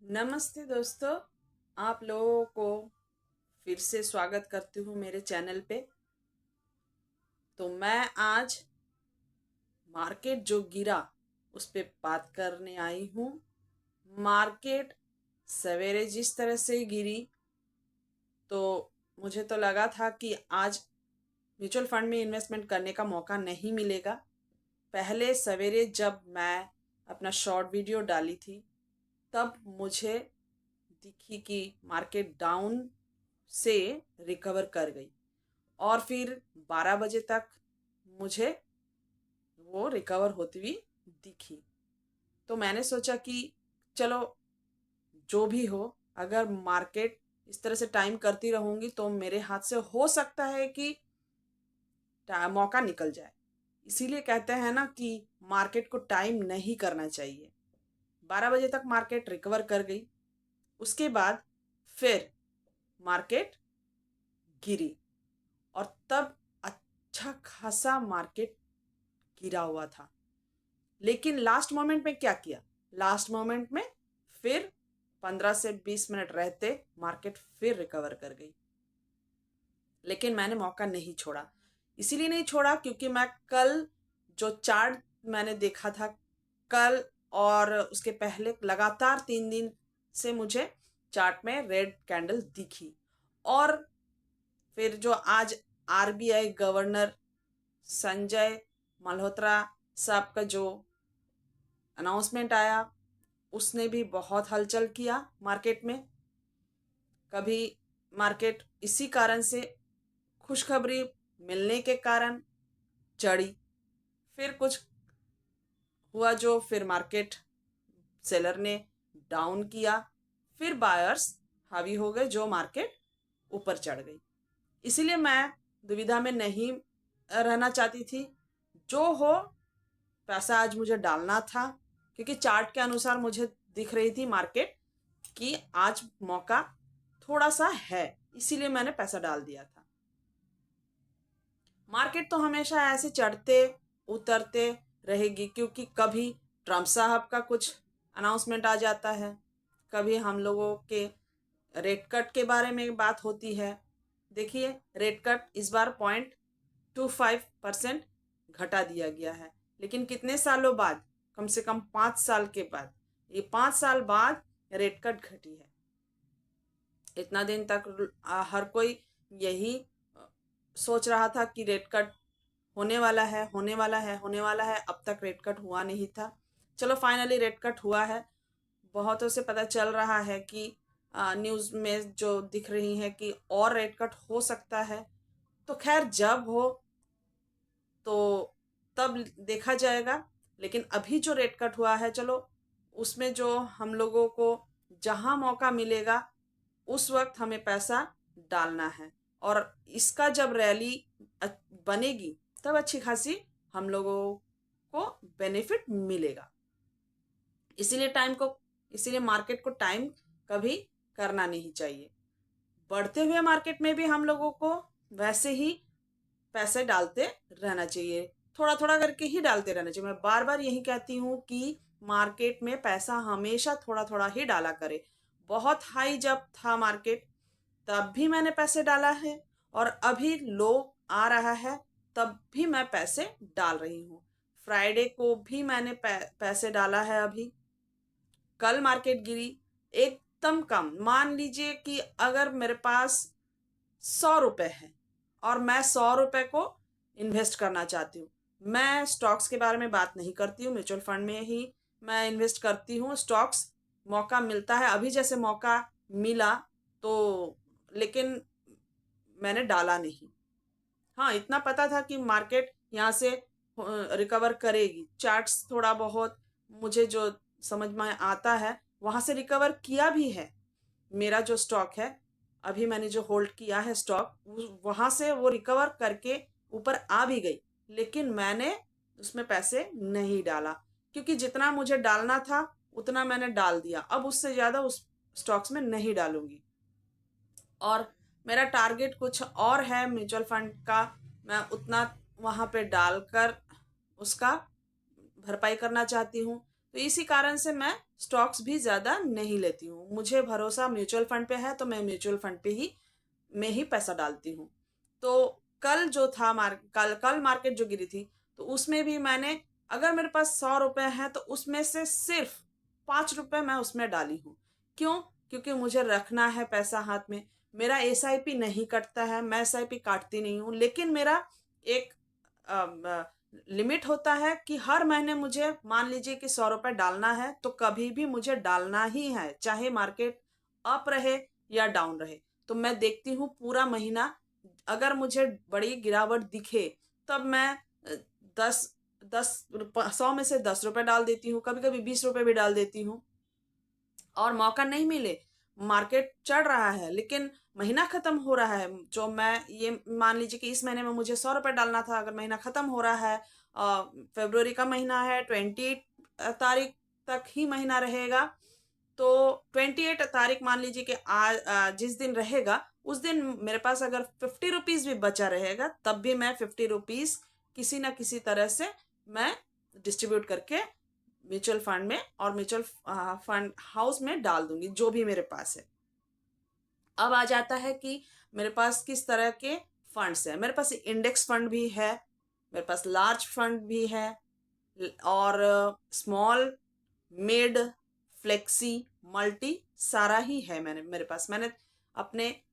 नमस्ते दोस्तों, आप लोगों को फिर से स्वागत करती हूँ मेरे चैनल पे। तो मैं आज मार्केट जो गिरा उस पे बात करने आई हूँ। मार्केट सवेरे जिस तरह से गिरी तो मुझे तो लगा था कि आज म्यूचुअल फंड में इन्वेस्टमेंट करने का मौका नहीं मिलेगा। पहले सवेरे जब मैं अपना शॉर्ट वीडियो डाली थी तब मुझे दिखी कि मार्केट डाउन से रिकवर कर गई और फिर 12 बजे तक मुझे वो रिकवर होती हुई दिखी। तो मैंने सोचा कि चलो जो भी हो, अगर मार्केट इस तरह से टाइम करती रहूंगी तो मेरे हाथ से हो सकता है कि मौका निकल जाए। इसीलिए कहते हैं ना कि मार्केट को टाइम नहीं करना चाहिए। 12 बजे तक मार्केट रिकवर कर गई। उसके बाद फिर मार्केट गिरी और तब अच्छा खासा मार्केट गिरा हुआ था। लेकिन लास्ट मोमेंट में क्या किया, लास्ट मोमेंट में फिर 15 से 20 मिनट रहते मार्केट फिर रिकवर कर गई। लेकिन मैंने मौका नहीं छोड़ा। इसीलिए नहीं छोड़ा क्योंकि मैं कल जो चार्ट मैंने देखा था कल और उसके पहले लगातार 3 दिन से मुझे चार्ट में रेड कैंडल दिखी। और फिर जो आज आरबीआई गवर्नर संजय मल्होत्रा साहब का जो अनाउंसमेंट आया उसने भी बहुत हलचल किया मार्केट में। कभी मार्केट इसी कारण से खुशखबरी मिलने के कारण चढ़ी, फिर कुछ हुआ जो फिर मार्केट सेलर ने डाउन किया, फिर बायर्स हावी हो गए जो मार्केट ऊपर चढ़ गई। इसीलिए मैं दुविधा में नहीं रहना चाहती थी। जो हो, पैसा आज मुझे डालना था क्योंकि चार्ट के अनुसार मुझे दिख रही थी मार्केट कि आज मौका थोड़ा सा है, इसीलिए मैंने पैसा डाल दिया था। मार्केट तो हमेशा ऐसे चढ़ते उतरते रहेगी क्योंकि कभी ट्रम्प साहब का कुछ अनाउंसमेंट आ जाता है, कभी हम लोगों के रेट कट के बारे में बात होती है। देखिए, रेट कट इस बार 0.25% घटा दिया गया है, लेकिन कितने सालों बाद, कम से कम 5 साल के बाद, ये 5 साल बाद रेट कट घटी है। इतना दिन तक हर कोई यही सोच रहा था कि रेट कट होने वाला है, होने वाला है, होने वाला है। अब तक रेट कट हुआ नहीं था। चलो फाइनली रेट कट हुआ है। बहुतों से पता चल रहा है कि न्यूज़ में जो दिख रही है कि और रेट कट हो सकता है। तो खैर जब हो तो तब देखा जाएगा। लेकिन अभी जो रेट कट हुआ है, चलो उसमें जो हम लोगों को जहां मौका मिलेगा उस वक्त हमें पैसा डालना है। और इसका जब रैली बनेगी तब अच्छी खासी हम लोगों को बेनिफिट मिलेगा। इसीलिए इसीलिए मार्केट को टाइम कभी करना नहीं चाहिए। बढ़ते हुए मार्केट में भी हम लोगों को वैसे ही पैसे डालते रहना चाहिए, थोड़ा थोड़ा करके ही डालते रहना चाहिए। मैं बार बार यही कहती हूँ कि मार्केट में पैसा हमेशा थोड़ा थोड़ा ही डाला करे। बहुत हाई जब था मार्केट तब भी मैंने पैसे डाला है, और अभी लो आ रहा है तब भी मैं पैसे डाल रही हूँ। फ्राइडे को भी मैंने पैसे डाला है। अभी कल मार्केट गिरी एकदम कम, मान लीजिए कि अगर मेरे पास 100 रुपए है और मैं 100 रुपए को इन्वेस्ट करना चाहती हूँ। मैं स्टॉक्स के बारे में बात नहीं करती हूँ, म्यूचुअल फंड में ही मैं इन्वेस्ट करती हूँ। स्टॉक्स मौका मिलता है, अभी जैसे मौका मिला तो, लेकिन मैंने डाला नहीं। हाँ, इतना पता था कि मार्केट यहाँ से रिकवर करेगी। चार्ट्स थोड़ा बहुत मुझे जो समझ में आता है वहां से रिकवर किया भी है। मेरा जो स्टॉक है, अभी मैंने जो होल्ड किया है स्टॉक, वहां से वो रिकवर करके ऊपर आ भी गई। लेकिन मैंने उसमें पैसे नहीं डाला क्योंकि जितना मुझे डालना था उतना मैंने डाल दिया। अब उससे ज्यादा उस स्टॉक्स में नहीं डालूंगी। और मेरा टारगेट कुछ और है म्यूचुअल फंड का। मैं उतना वहां पे डालकर उसका भरपाई करना चाहती हूँ। तो इसी कारण से मैं स्टॉक्स भी ज़्यादा नहीं लेती हूँ। मुझे भरोसा म्यूचुअल फंड पे है तो मैं म्यूचुअल फंड पे ही में ही पैसा डालती हूँ। तो कल जो था कल कल मार्केट जो गिरी थी, तो उसमें भी मैंने, अगर मेरे पास 100 रुपए हैं तो उसमें से सिर्फ 5 रुपए मैं उसमें डाली हूँ। क्यों? क्योंकि मुझे रखना है पैसा हाथ में। मेरा एसआईपी नहीं कटता है, मैं एसआईपी काटती नहीं हूँ, लेकिन मेरा एक लिमिट होता है कि हर महीने मुझे, मान लीजिए कि 100 रुपए डालना है तो कभी भी मुझे डालना ही है, चाहे मार्केट अप रहे या डाउन रहे। तो मैं देखती हूँ पूरा महीना, अगर मुझे बड़ी गिरावट दिखे तब मैं 100 में से 10 रुपए डाल देती हूँ, कभी कभी 20 रुपए भी डाल देती हूँ। और मौका नहीं मिले, मार्केट चढ़ रहा है लेकिन महीना खत्म हो रहा है, जो मैं ये मान लीजिए कि इस महीने में मुझे 100 रुपए डालना था, अगर महीना खत्म हो रहा है, फरवरी का महीना है, 28 तारीख तक ही महीना रहेगा, तो 28 तारीख मान लीजिए कि आज जिस दिन रहेगा उस दिन मेरे पास अगर 50 रुपीज भी बचा रहेगा, तब भी मैं 50 रुपीज किसी ना किसी तरह से मैं डिस्ट्रीब्यूट करके म्यूचुअल फंड में और म्यूचुअल फंड हाउस में डाल दूंगी, जो भी मेरे पास है। अब आ जाता है कि मेरे पास किस तरह के फंड्स हैं। मेरे पास इंडेक्स फंड भी है, मेरे पास लार्ज फंड भी है, और स्मॉल, मिड, फ्लेक्सी, मल्टी, सारा ही है मेरे पास। मैंने अपने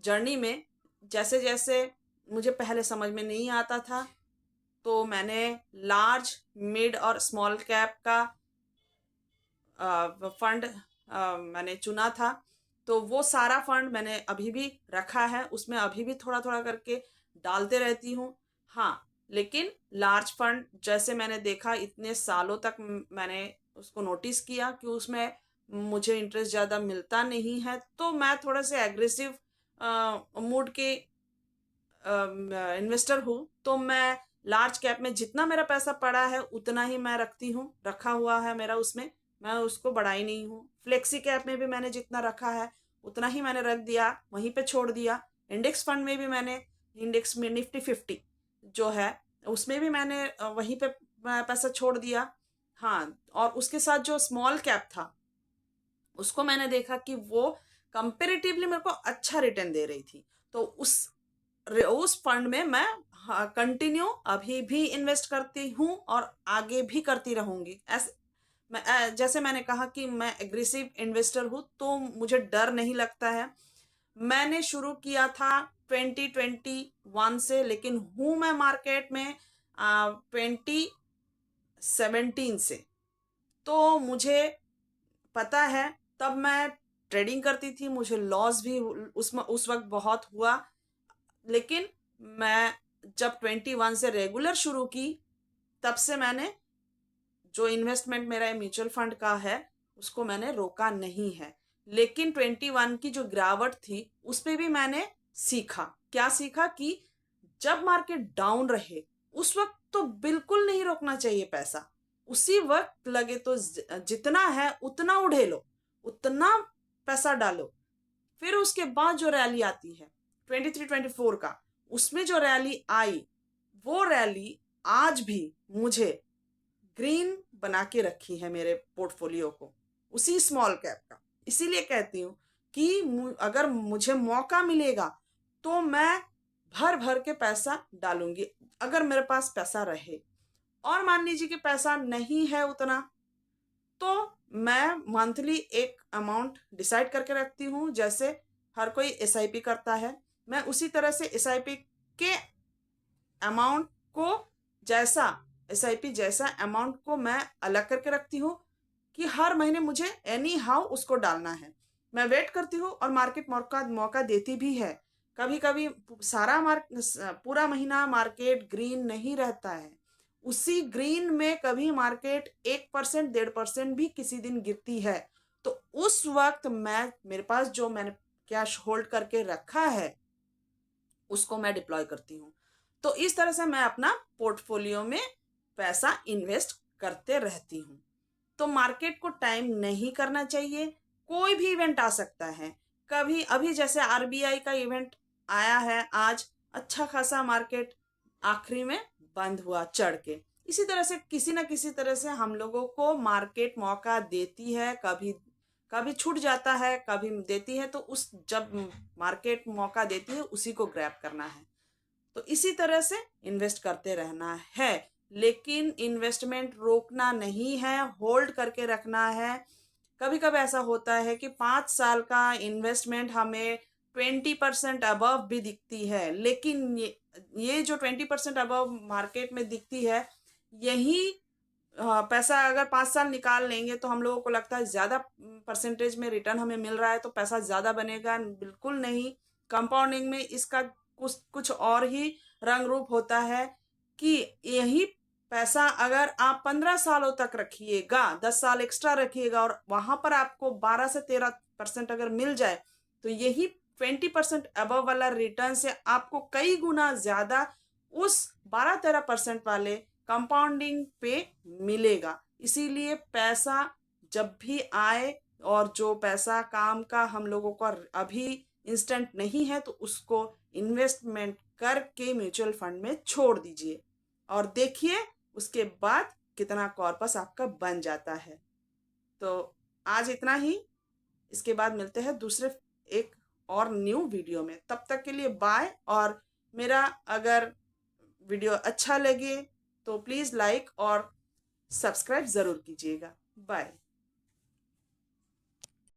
जर्नी में जैसे जैसे मुझे पहले समझ में नहीं आता था, तो मैंने लार्ज, मिड और स्मॉल कैप का फंड मैंने चुना था। तो वो सारा फंड मैंने अभी भी रखा है, उसमें अभी भी थोड़ा थोड़ा करके डालते रहती हूँ। हाँ, लेकिन लार्ज फंड जैसे मैंने देखा, इतने सालों तक मैंने उसको नोटिस किया कि उसमें मुझे इंटरेस्ट ज़्यादा मिलता नहीं है, तो मैं थोड़ा से एग्रेसिव मूड के इन्वेस्टर हूँ। तो मैं लार्ज कैप में जितना मेरा पैसा पड़ा है उतना ही मैं रखती हूँ, रखा हुआ है मेरा उसमें, मैं उसको बढ़ाई नहीं हूँ। फ्लेक्सी कैप में भी मैंने जितना रखा है उतना ही मैंने रख दिया, वहीं पे छोड़ दिया। इंडेक्स फंड में भी मैंने, इंडेक्स में निफ्टी 50 जो है उसमें भी मैंने वहीं पे पैसा छोड़ दिया। हाँ, और उसके साथ जो स्मॉल कैप था उसको मैंने देखा कि वो कंपेरेटिवली मेरे को अच्छा रिटर्न दे रही थी, तो उस फंड में मैं कंटिन्यू अभी भी इन्वेस्ट करती हूँ और आगे भी करती रहूंगी। ऐसे जैसे मैंने कहा कि मैं एग्रेसिव इन्वेस्टर हूँ, तो मुझे डर नहीं लगता है। मैंने शुरू किया था 2021 से, लेकिन हूँ मैं मार्केट में 2017 से। तो मुझे पता है, तब मैं ट्रेडिंग करती थी, मुझे लॉस भी उस वक्त बहुत हुआ, लेकिन मैं जब 21 से रेगुलर शुरू की, तब से मैंने जो इन्वेस्टमेंट मेरा म्यूचुअल फंड का है उसको मैंने रोका नहीं है। लेकिन 21 की जो गिरावट थी उस पे भी मैंने सीखा। क्या सीखा? कि जब मार्केट डाउन रहे उस वक्त तो बिल्कुल नहीं रोकना चाहिए पैसा, उसी वक्त लगे तो जितना है उतना उड़े लो, उतना पैसा डालो। फिर उसके बाद जो रैली आती है 23-24 का, उसमें जो रैली आई, वो रैली आज भी मुझे ग्रीन बना के रखी है मेरे पोर्टफोलियो को, उसी स्मॉल कैप का। इसीलिए कहती हूँ कि अगर मुझे मौका मिलेगा तो मैं भर भर के पैसा डालूंगी, अगर मेरे पास पैसा रहे। और मान लीजिए कि पैसा नहीं है उतना, तो मैं मंथली एक अमाउंट डिसाइड करके रखती हूँ, जैसे हर कोई एसआईपी करता है, मैं उसी तरह से एसआईपी के अमाउंट को, जैसा एसआईपी जैसा अमाउंट को मैं अलग करके रखती हूँ कि हर महीने मुझे एनी हाउ उसको डालना है। मैं वेट करती हूँ और मार्केट मौका मौका देती भी है। कभी कभी पूरा महीना मार्केट ग्रीन नहीं रहता है, उसी ग्रीन में कभी मार्केट 1%, 1.5% भी किसी दिन गिरती है, तो उस वक्त मेरे पास जो मैंने कैश होल्ड करके रखा है उसको मैं डिप्लॉय करती हूँ। तो इस तरह से मैं अपना पोर्टफोलियो में पैसा इन्वेस्ट करते रहती हूँ। तो मार्केट को टाइम नहीं करना चाहिए, कोई भी इवेंट आ सकता है। कभी अभी जैसे आरबीआई का इवेंट आया है आज, अच्छा खासा मार्केट आखिरी में बंद हुआ चढ़ के, इसी तरह से किसी ना किसी तरह से हम लोगों को मार्केट मौका देती है, कभी कभी छूट जाता है, कभी देती है, तो उस जब मार्केट मौका देती है उसी को ग्रैब करना है। तो इसी तरह से इन्वेस्ट करते रहना है, लेकिन इन्वेस्टमेंट रोकना नहीं है, होल्ड करके रखना है। कभी कभी ऐसा होता है कि 5 साल का इन्वेस्टमेंट हमें 20% अबव भी दिखती है, लेकिन ये जो 20% अबव मार्केट में दिखती है, यही पैसा अगर 5 साल निकाल लेंगे तो हम लोगों को लगता है ज्यादा परसेंटेज में रिटर्न हमें मिल रहा है तो पैसा ज्यादा बनेगा। बिल्कुल नहीं। कंपाउंडिंग में इसका कुछ कुछ और ही रंग रूप होता है कि यही पैसा अगर आप 15 सालों तक रखिएगा, 10 साल एक्स्ट्रा रखिएगा और वहां पर आपको 12 से 13% अगर मिल जाए, तो यही 20% अबव वाला रिटर्न से आपको कई गुना ज्यादा उस 12-13% वाले कंपाउंडिंग पे मिलेगा। इसीलिए पैसा जब भी आए और जो पैसा काम का हम लोगों को अभी इंस्टेंट नहीं है, तो उसको इन्वेस्टमेंट करके म्यूचुअल फंड में छोड़ दीजिए और देखिए उसके बाद कितना कॉर्पस आपका बन जाता है। तो आज इतना ही। इसके बाद मिलते हैं दूसरे एक और न्यू वीडियो में। तब तक के लिए बाय। और मेरा अगर वीडियो अच्छा लगे तो प्लीज़ लाइक और सब्सक्राइब ज़रूर कीजिएगा। बाय।